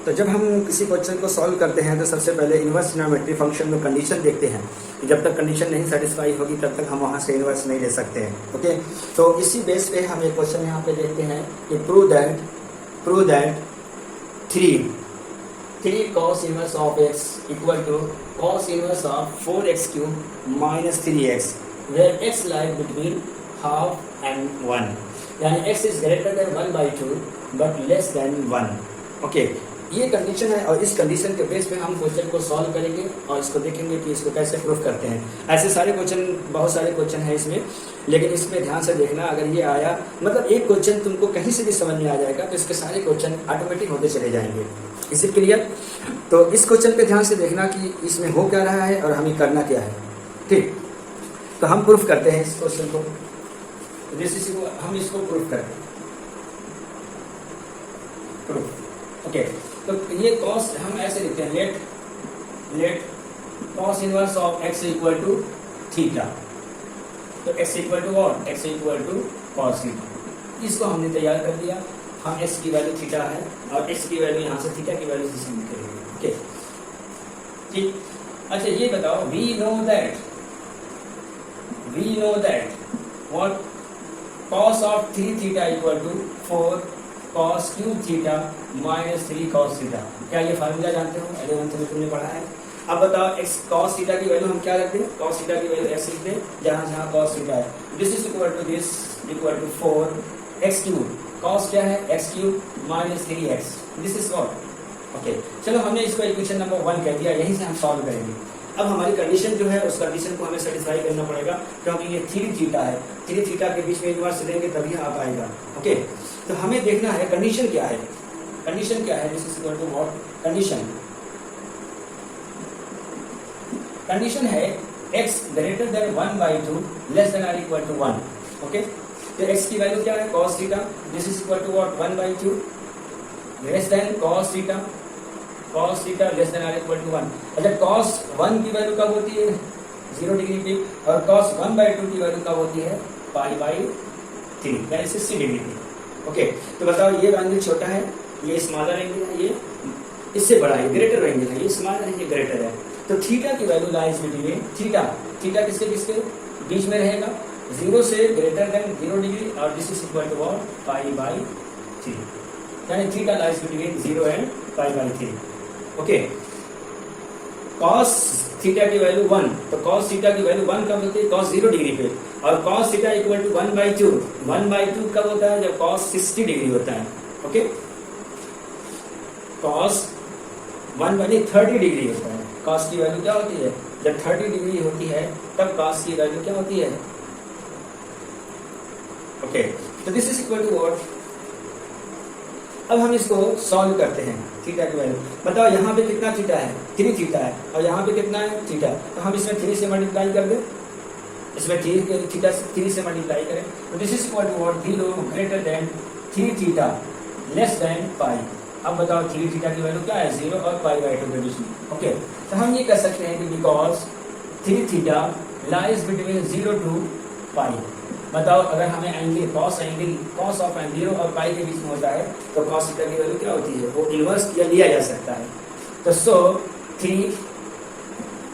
तो जब हम किसी क्वेश्चन को सॉल्व करते हैं तो सबसे पहले इन्वर्स ट्रिग्नोमेट्री फंक्शन में कंडीशन देखते हैं कि जब तक कंडीशन नहीं सेटिस्फाई होगी तब तक हम वहाँ से इन्वर्स नहीं ले सकते हैं। ओके, तो इसी बेस पे हम एक क्वेश्चन यहाँ पे देखते हैं कि prove that 3 cos inverse of x equal to cos inverse of 4x³ minus 3x where x lies between half and 1, यानी x is greater than 1/2 but less than 1। Okay, ये कंडीशन है और इस कंडीशन के बेस पे हम question को solve करेंगे और इसको देखेंगे कि इसको कैसे प्रूफ करते हैं। ऐसे सारे क्वेश्चन, बहुत सारे क्वेश्चन हैं इसमें, लेकिन इसमें ध्यान से देखना, अगर ये आया मतलब एक क्वेश्चन तुमको कहीं से भी समझ में आ जाएगा तो इसके सारे क्वेश्चन ऑटोमेटिक होते चले जाएंगे। Is it clear? तो इस क्वेश्चन पे ध्यान से देखना कि इसमें हो क्या रहा है और हमें करना क्या है। ठीक, तो हम प्रूफ करते हैं इस क्वेश्चन को, हम इसको प्रूफ करते हैं। ओके, तो ये कॉस हम ऐसे लिखते हैं, let cos inverse of x equal to theta. तो x equal to what? x equal to cos theta. इसको हमने तैयार कर दिया। हम x की वैल्यू थीटा है और x की वैल्यू यहाँ से थीटा की वैल्यू से निकलेगी। ओके, ठीक। अच्छा, ये बताओ, we know that what cos of 3 theta equal to 4 cos cube theta minus 3 cos theta. क्या ये फार्मूला जानते हो? 11th में तुमने पढ़ा है। अब बताओ, x cos थीटा की वैल्यू हम क्या रखते हैं? cos थीटा की वैल्यू x लिख दें जहाँ जहाँ cos थीटा है। This is equal to this equal to 4x cube. cos क्या है? x cube minus 3x। This is what? Okay, चलो हमने इसको इक्वेशन नंबर 1 कह दिया, यहीं से हम सॉल्व करेंगे। अब हमारी कंडीशन जो है उस कंडीशन को हमें सेटिस्फाई करना पड़ेगा, क्योंकि ये 3 थीटा है। 3 थीटा के बीच में इनवर्स देंगे तभी आ पाएगा। ओके, तो हमें देखना है कंडीशन क्या है। कंडीशन क्या है? This is equal to what? Condition है x greater than 1/2 less than और इक्वल टू 1। ओके, तो x की वैल्यू क्या है? cos theta. This is equal to what? 1/2 less than cos theta less than और इक्वल टू 1। अच्छा, cos 1 की वैल्यू कब होती है? 0 डिग्री पे, और cos 1/2 की वैल्यू कब होती है? π/3 यानी 60 डिग्री पे। ओके, तो बताओ, ये एंगल छोटा है, ये स्मॉलर एंगल है, ये इससे बड़ा है, ग्रेटर एंगल है, ये स्मॉलर है, ये ग्रेटर है। तो थीटा की वैल्यू लाइज बिटवीन थीटा किसके बीच में रहेगा? 0 से ग्रेटर देन 0 डिग्री और this is equal to what? π/3, यानी theta lies between 0 and π/3। Okay, cos theta की वैल्यू 1, तो cos थीटा की वैल्यू 1 कब होती है? cos 0 डिग्री पे, और cos थीटा इक्वल टू 1/2 कब होता है? जब cos 60 डिग्री होता है। ओके, cos 30 डिग्री होता है। cos की वैल्यू क्या होती है? जब 30 डिग्री होती है तब cos की वैल्यू क्या होती है? ओके, तो this is equal to what? अब हम इसको सॉल्व करते हैं। थीटा की वैल्यू बताओ, यहाँ पे कितना थीटा है? 3 थीटा है, और यहाँ पे कितना है? थीटा। तो हम इसमें 3 से मल्टीप्लाई कर दें, इसमें थीटा 3 से मल्टीप्लाई करें, तो this is equal to what? 0 greater than 3 theta less than pi. अब बताओ, 3 थीटा की वैल्यू क्या है? 0 और π/2 के बीच में। ओके, तो हम ये कह सकते हैं कि because 3 theta lies between 0 to pi. बताओ, अगर हमें एंगल cos ऑफ 0 और पाई के बीच में होता है तो cos थीटा की वैल्यू क्या होती है? वो इन्वर्स लिया जा सकता है। तो सो 3,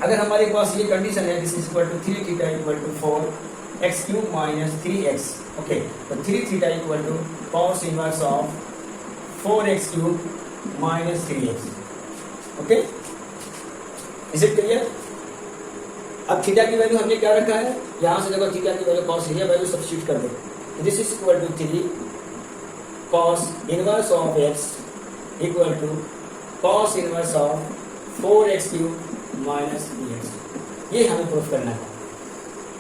अगर हमारे पास ये कंडीशन है, this is equal to 3 theta equal to 4x cube minus 3x। Okay, तो 3 theta equal to cos inverse of 4x cube minus 3x। Okay, is it clear? अब थीटा की वैल्यू हमने क्या रखा है? यहाँ से देखो, थीटा की वैल्यू cos है, वैल्यू सब्स्टिट्यूट कर दे। This is equal to 3 cos inverse of x equal to cos inverse of 4x cube minus 3x। ये हमें प्रूफ करना है।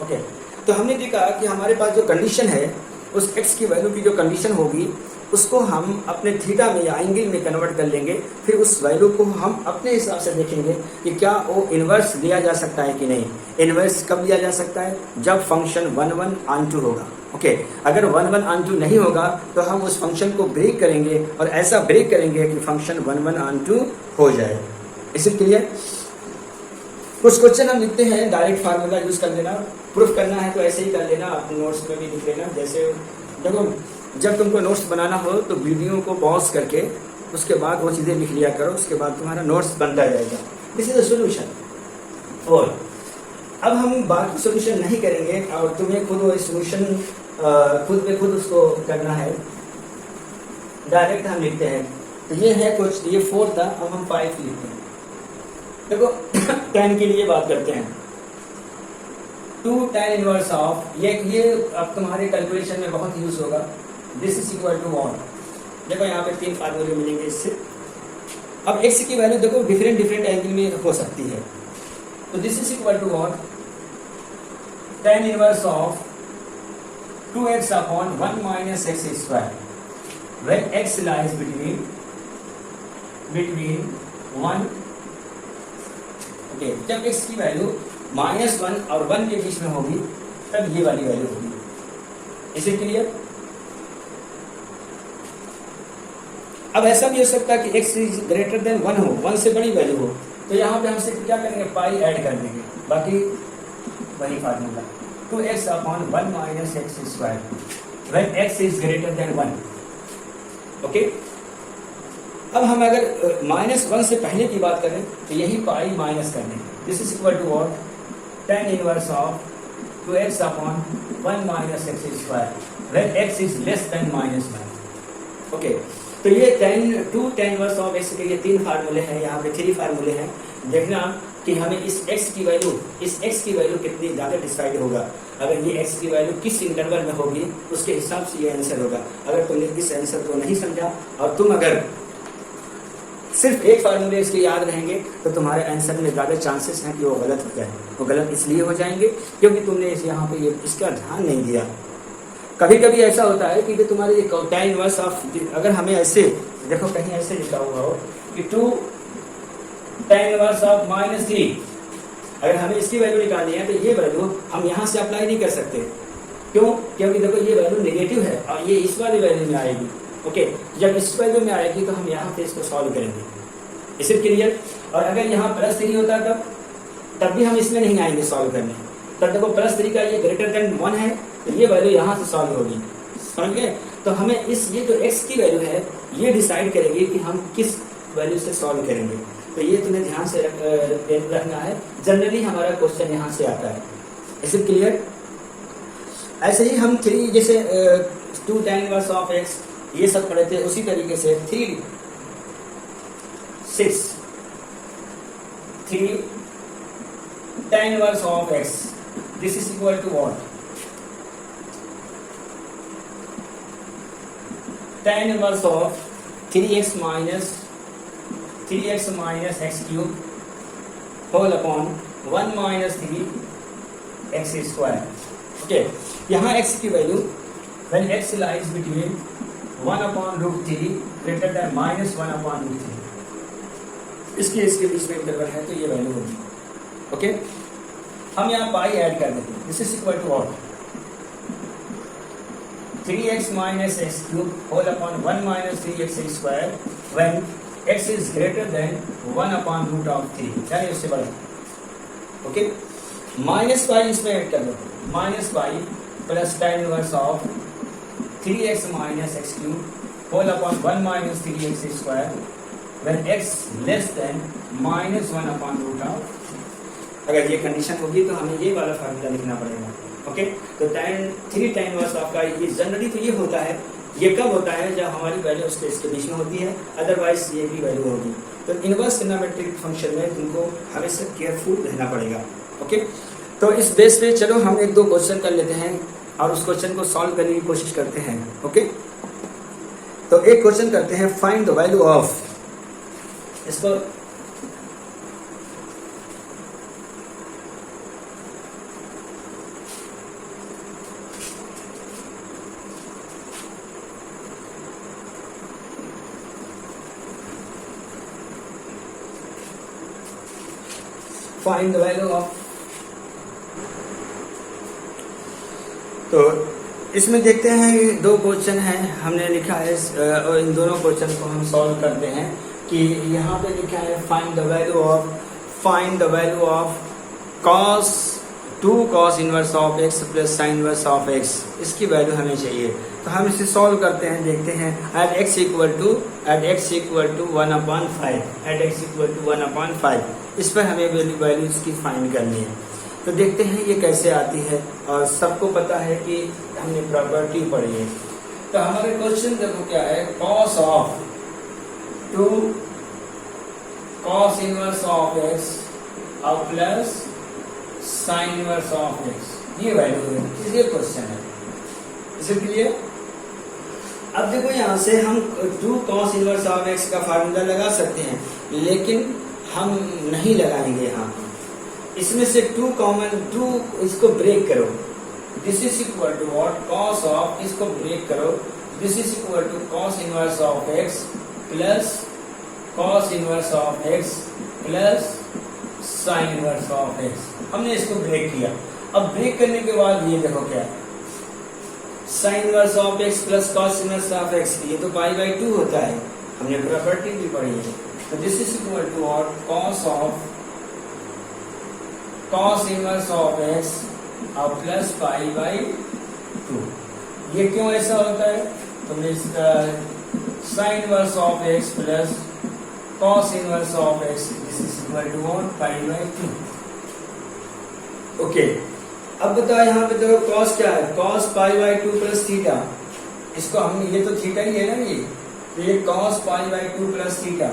ओके, तो हमने देखा कि हमारे पास जो कंडीशन है, उस x की वैल्यू की जो कंडीशन होगी उसको हम अपने थीटा में या एंगल में कन्वर्ट कर लेंगे। फिर उस वैल्यू को हम अपने हिसाब से देखेंगे कि क्या वो इन्वर्स लिया जा सकता है कि नहीं। इन्वर्स कब लिया जा सकता है? जब फंक्शन 1/2 होगा। ओके, अगर 1/2 नहीं होगा तो हम उस फंक्शन को ब्रेक करेंगे, और ऐसा ब्रेक करेंगे कि फंक्शन 1/2 हो जाए। इसी क्लियर? कुछ क्वेश्चन हम लिखते हैं, डायरेक्ट फार्मूला यूज कर लेना। प्रूफ करना है तो ऐसे ही कर लेना, अपने नोट्स में भी लिख लेना। जैसे देखो, जब तुमको नोट्स बनाना हो तो वीडियो को पॉज करके उसके बाद वो चीज़ें लिख लिया करो, उसके बाद तुम्हारा नोट्स बनता जाएगा। This is a solution. और अब हम बाकी सोल्यूशन नहीं करेंगे और तुम्हें खुद वो सोल्यूशन खुद पे खुद उसको करना है। डायरेक्ट हम लिखते हैं, तो ये है कुछ, ये 4 था, अब हम 5 लिखते हैं। देखो 10 के लिए बात करते हैं। 2 tan इनवर्स ऑफ, ये अब तुम्हारे कैलकुलेशन में बहुत यूज होगा। This is equal to what, देखो यहाँ पे 3 फार्मूले मिलेंगे इससे। अब x की वैल्यू देखो डिफरेंट एंगल में हो सकती है, तो this is equal to what, tan inverse of 2x upon 1 minus x square, when x lies between 1, okay, जब x की वैल्यू -1 और 1 के बीच में होगी तब ये वाली वैल्यू होगी। Is it clear? अब ऐसा भी हो सकता है कि x इज ग्रेटर देन 1 हो, 1 से बड़ी वैल्यू हो, तो यहाँ पे हम सिर्फ क्या करेंगे, पाई ऐड कर देंगे, बाकी वही formula 2x upon 1 minus x square, when x is greater than 1। Okay, अब हम अगर -1 से पहले की बात करें तो यही पाई माइनस कर देंगे। This is equal to what, tan inverse of 2x upon 1 minus x square, when x is less than -1। Okay, तो ये 2 tan इनवर्स ऑफ x के ये 3 फार्मूले हैं, यहाँ पे 3 फार्मूले हैं। देखना कि हमें इस x की वैल्यू कितनी ज़्यादा डिसाइड होगा। अगर ये x की वैल्यू किस इंटरवल में होगी उसके हिसाब से ये आंसर होगा। अगर तुमने इस आंसर को नहीं समझा और तुम अगर सिर्फ एक फार्मूले इसके याद रहेंगे तो तुम्हारे आंसर में ज़्यादा चांसेस हैं कि वो गलत हो जाए। वो गलत इसलिए हो जाएंगे क्योंकि तुमने यहाँ पे ये इसका ध्यान नहीं दिया। कभी कभी ऐसा होता है कि तुम्हारे ये tan इनवर्स ऑफ, अगर हमें ऐसे देखो कहीं ऐसे लिखा हुआ हो कि 2 tan इनवर्स ऑफ -3, अगर हमें इसकी वैल्यू निकालनी है तो ये वैल्यू हम यहाँ से अप्लाई नहीं कर सकते। क्यों? क्योंकि देखो ये वैल्यू नेगेटिव है और ये इस वाली वैल्यू में आएगी। ओके, जब इस वैल्यू में आएगी तो हम यहाँ पे इसको सॉल्व करेंगे। इसे क्लियर? और अगर यहाँ +3 होता तब भी हम इसमें नहीं आएंगे सॉल्व करने। तब देखो +3 का ये ग्रेटर देन 1 है तो ये वैल्यू यहाँ से सॉल्व होगी। समझ गए? तो हमें ये जो x की वैल्यू है ये डिसाइड करेगी कि हम किस वैल्यू से सॉल्व करेंगे। तो ये तुम्हें ध्यान से रखना है। जनरली हमारा क्वेश्चन यहाँ से आता है। Is it clear? ऐसे ही हम 3 जैसे 2 tan इनवर्स ऑफ x ये सब पढ़े थे, उसी तरीके से 3 tan inverse of x, this is equal to what, tan inverse of 3x minus x cube whole upon 1 minus 3x square. Okay, यहाँ x की वैल्यू when x lies between 1 upon √3 greater than -1 upon √3, इसके बीच में interval है तो ये value होगी। Okay, हम यहाँ पाई ऐड कर देते हैं। This is equal to what, 3x minus x cube whole upon 1 minus 3x square when x is greater than 1 upon √3, यानी उससे बड़ा। ओके, -y इसमें ऐड कर दो, -y plus tan inverse of 3x minus x cube whole upon 1 minus 3x square when x less than -1 upon √3। अगर ये condition होगी तो हमें ये वाला फार्मूला लिखना पड़ेगा। ओके, तो 3 tan इनवर्स ऑफ का ये जनरली तो ये होता है, ये कब होता है जब हमारी वैल्यू इसके बीच में होती है, अदरवाइज ये भी वैल्यू होगी। तो इनवर्स ट्रिग्नोमेट्रिक फंक्शन में तुमको हमेशा केयरफुल रहना पड़ेगा। ओके, तो इस बेस पे चलो हम 1-2 क्वेश्चन कर लेते हैं और उस क्वेश्चन को सॉल्व करने की कोशिश करते हैं। ओके, तो एक क्वेश्चन करते हैं, फाइंड द वैल्यू ऑफ, इसको फाइंड द वैल्यू ऑफ, तो इसमें देखते हैं 2 क्वेश्चन हैं हमने लिखा है और इन दोनों क्वेश्चन को हम सॉल्व करते हैं कि यहाँ पे लिखा है find the value of cos 2 cos inverse of x plus sin inverse of x, इसकी वैल्यू हमें चाहिए। तो हम इसे सॉल्व करते हैं, देखते हैं। At x equal to 1/5, at x equal to 1/5, इस पर हमें वैल्यू इसकी फाइंड करनी है। तो देखते हैं ये कैसे आती है। और सबको पता है कि हमने प्रॉपर्टी पढ़ी है। तो हमारे क्वेश्चन देखो क्या है, cos of 2 cos inverse of x और plus sine inverse of x, ये वैल्यू है, ये क्वेश्चन है। इसे क्लियर? अब देखो यहाँ से हम 2 cos इनवर्स ऑफ x का फार्मूला लगा सकते हैं, लेकिन हम नहीं लगाएंगे यहाँ। इसमें से 2 कॉमन, 2 इसको ब्रेक करो। This is equal to what, cos of, इसको ब्रेक करो, this is equal to cos inverse of x plus cos inverse of x plus sine inverse of x। हमने इसको ब्रेक किया। अब ब्रेक करने के बाद ये देखो क्या है, sign inverse of x plus cos inverse of x, ये तो π/2 होता है, हमने प्रॉपर्टी भी पढ़ी है। तो this is equal to what, cos of cos inverse of x और प्लस π/2। ये क्यों ऐसा होता है? तुमने इसका sine inverse of x plus cos inverse of x, this is equal to what, π/2। Okay, अब बताओ यहाँ पे देखो cos क्या है, cos π/2 प्लस थीटा। इसको हम, ये तो थीटा ही है ना, ये cos π/2 plus theta,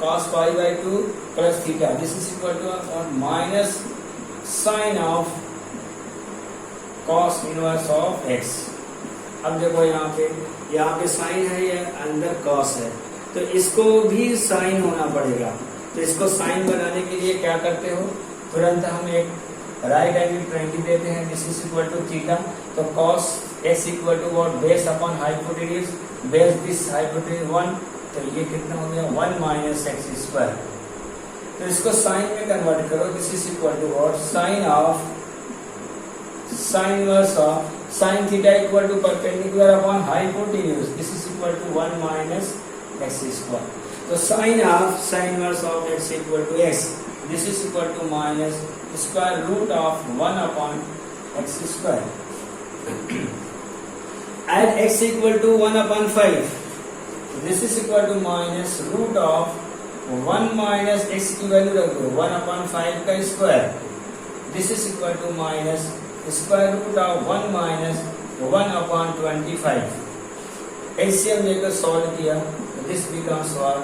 cos π/2 plus theta, this is equal to minus sine of cos inverse of x। अब देखो यहाँ पे साइन है, ये अंदर cos है, तो इसको भी साइन होना पड़ेगा। तो इसको साइन बनाने के लिए क्या करते हो, तुरंत हम एक राइट एंगल ट्रायंगल देते हैं, this is equal to theta. तो cos x equal to what, base upon hypotenuse, base this hypotenuse 1, तो ये कितना हो गया, 1 माइनस एक्स स्क्वायर। तो इसको साइन में कन्वर्ट करो, this is equal to what, sine of sine inverse of sine theta equal to perpendicular upon hypotenuse, this is equal to 1 minus x square. तो sine of sine inverse of x equal to x, this is equal to minus square root of 1 upon x square. At x equal to 1/5, this is equal to minus root of 1 minus x की value रख दो, 1/5 का square, this is equal to minus square root of 1 minus 1/25। LCM लेकर solve किया, this becomes what,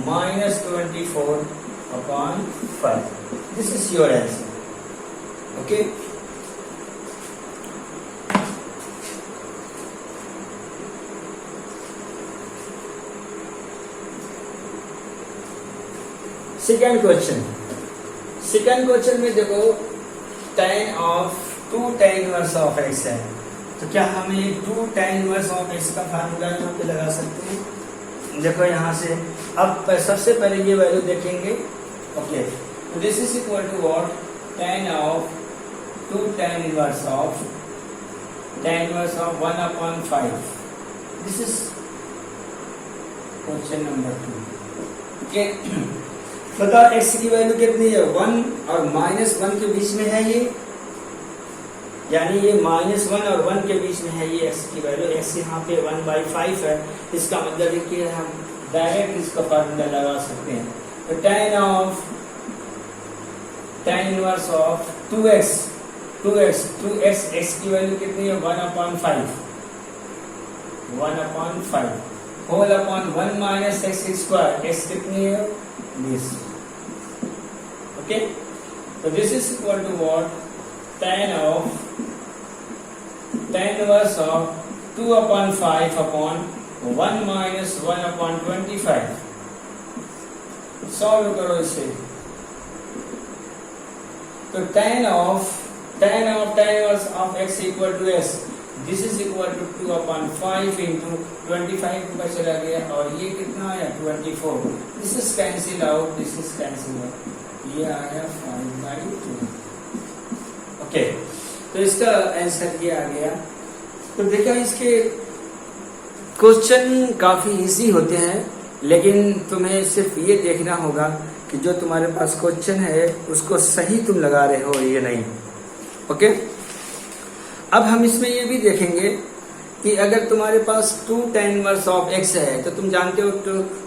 minus 24/5। This is your answer. Okay, second question में देखो tan of 2 tan inverse of x है। तो क्या हम ये 2 tan इनवर्स ऑफ x का फार्मूला यहाँ पे लगा सकते हैं? देखो यहाँ से, अब सबसे पहले ये वैल्यू देखेंगे। ओके, तो this is equal to what, tan of 2 tan inverse of 1/5। This is question number 2। Okay, बताओ x की वैल्यू कितनी है, 1 और -1 के बीच में है ये, यानी ये -1 और 1 के बीच में है ये x की वैल्यू। x यहाँ पे 1/5 है, इसका मतलब है कि हम डायरेक्ट इसका फार्मूला लगा सकते हैं। तो tan inverse of 2x x की वैल्यू कितनी है, 1/5 whole upon 1 minus x square, x कितनी है, दिस। ओके, तो this is equal to what, tan inverse of 2/5 upon 1 minus 1/25। Solve करो इसे। तो tan inverse of x equal to s, this is equal to 2/5 into 25 ऊपर चला गया, और ये कितना आया, 24। This is cancel out, this is cancel out, ये आया 5/2। ओके, तो इसका आंसर ये आ गया। तो देखा, इसके क्वेश्चन काफी इजी होते हैं, लेकिन तुम्हें सिर्फ ये देखना होगा कि जो तुम्हारे पास क्वेश्चन है उसको सही तुम लगा रहे हो या नहीं। ओके, अब हम इसमें ये भी देखेंगे कि अगर तुम्हारे पास 2 tan इनवर्स ऑफ x है तो तुम जानते हो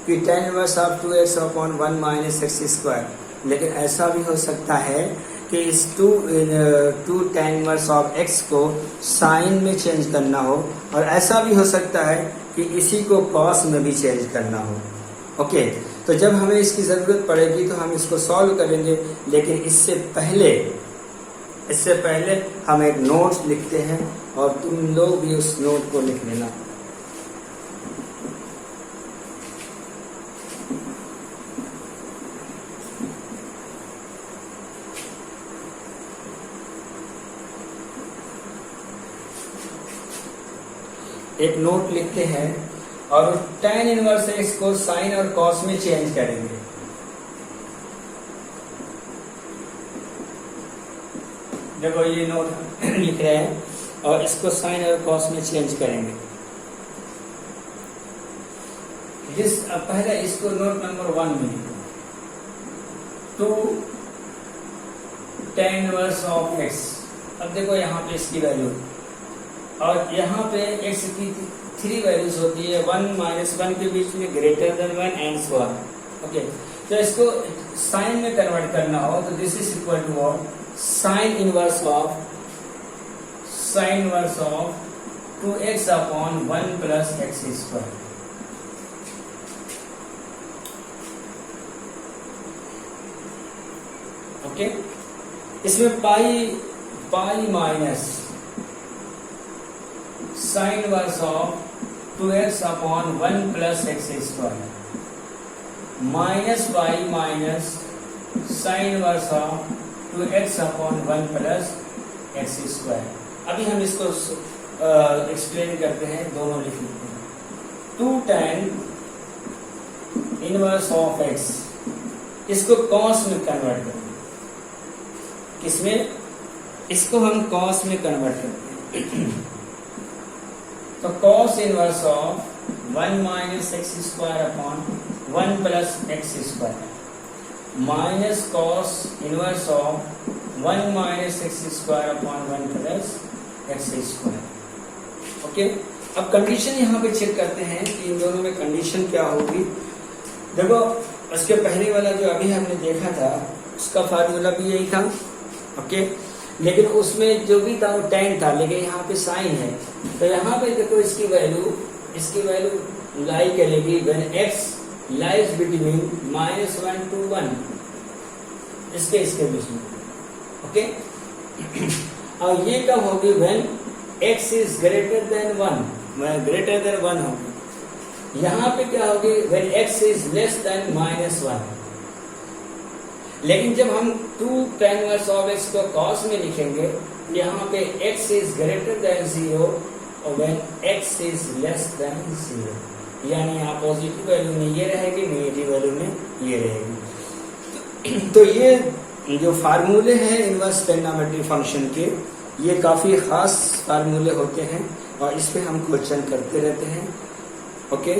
कि tan inverse of 2x upon 1 minus x square, लेकिन ऐसा भी हो सकता है कि इस 2 tan इनवर्स ऑफ x को साइन में चेंज करना हो, और ऐसा भी हो सकता है कि इसी को कॉस में भी चेंज करना हो। ओके, तो जब हमें इसकी ज़रूरत पड़ेगी तो हम इसको सॉल्व करेंगे, लेकिन इससे पहले हम एक नोट लिखते हैं और तुम लोग भी उस नोट को लिख लेना। एक नोट लिखते हैं और tan इनवर्स x को साइन और कॉस में चेंज करेंगे। देखो ये नोट लिख रहे हैं और इसको साइन और कॉस में चेंज करेंगे। पहले इसको नोट नंबर 1 में लिखो, 2 tan इनवर्स ऑफ x। अब देखो यहाँ पे इसकी वैल्यू, और यहाँ पे x की 3 वैल्यूज होती है, 1 माइनस 1 के बीच में, greater than 1 and so on. Okay, तो इसको साइन में कन्वर्ट करना हो तो this is equal to what, sine inverse of 2x upon 1 plus x square. Okay, इसमें pi minus sine inverse of 2x upon 1 plus x square, minus pi minus sine inverse of 2x upon 1 plus x square. अभी हम इसको explain करते हैं, दोनों लिख लेते हैं। 2 tan इनवर्स ऑफ x, इसको कॉस में कन्वर्ट करते हैं। किसमें? इसको हम कॉस में कन्वर्ट करते हैं। तो cos inverse of 1 minus x square upon 1 plus x square minus cos inverse of 1 minus x square upon 1 plus x square. Okay, अब कंडीशन यहाँ पे चेक करते हैं कि इन दोनों में कंडीशन क्या होगी। देखो, उसके पहले वाला जो अभी हमने देखा था उसका फार्मूला भी यही था। ओके, लेकिन उसमें जो भी था वो tan था, लेकिन यहाँ पे साइन है। तो यहाँ पे देखो इसकी वैल्यू लाई करेगी when x lies between -1 to 1, इसके बीच में। ओके, और ये कब होगी? When x is greater than 1 होगी। यहाँ पे क्या होगी? When x is less than -1। लेकिन जब हम 2 tan इनवर्स ऑफ x को cos में लिखेंगे, यहाँ पे x इज ग्रेटर देन 0 और when x is less than 0, यानी यहाँ पॉजिटिव वैल्यू में ये रहेगी, नेगेटिव वैल्यू में ये रहेगी। तो ये जो फार्मूले हैं इनवर्स ट्रिग्नोमेट्री फंक्शन के, ये काफी खास फार्मूले होते हैं और इस पे हम क्वेश्चन करते रहते हैं। ओके,